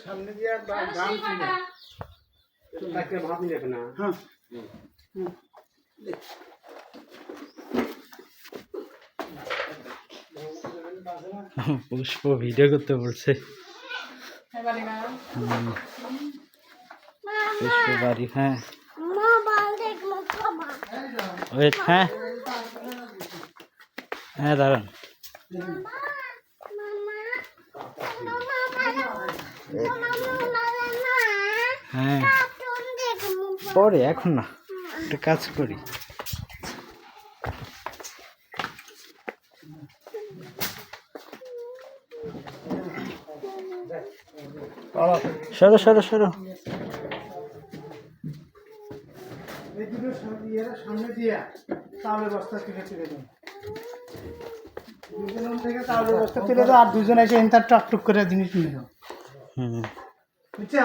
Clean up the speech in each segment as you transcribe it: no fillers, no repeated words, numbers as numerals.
সামনে দিয়ে ভাব নিয়ে না। হ্যাঁ পুষ্প ভিডিও করতে বলছে। পুষ্প বাড়ি। হ্যাঁ ওয়েট। হ্যাঁ হ্যাঁ দাঁড়ান। হ্যাঁ পরে, এখন না, একটা কাজ করি। সরো সরো সরো। সামনে দিয়ে চাউলের বস্তা তুলে তুলে দেন। দুজন থেকে চাউলের বস্তা তুলে দাও, আর দুজন এসে ইন্টার টক টুক করে জিনিস নিয়ে যাও। বুঝছো?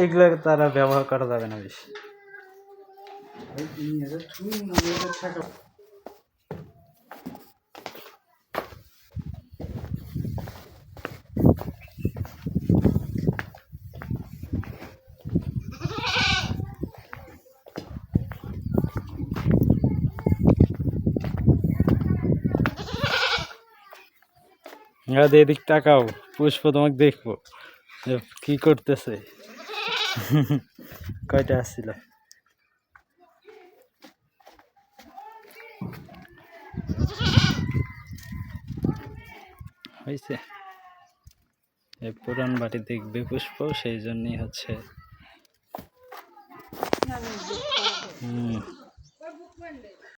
এগুলো তারা ব্যবহার করা যাবে না বেশি। এদিক তাকাও, পুষ্প তোমাকে দেখবো কি করতেছে। কয়টা আসছিল? হয়েছে। এই পুরান বাড়ি দেখবে পুষ্প, সেই জন্যই হচ্ছে।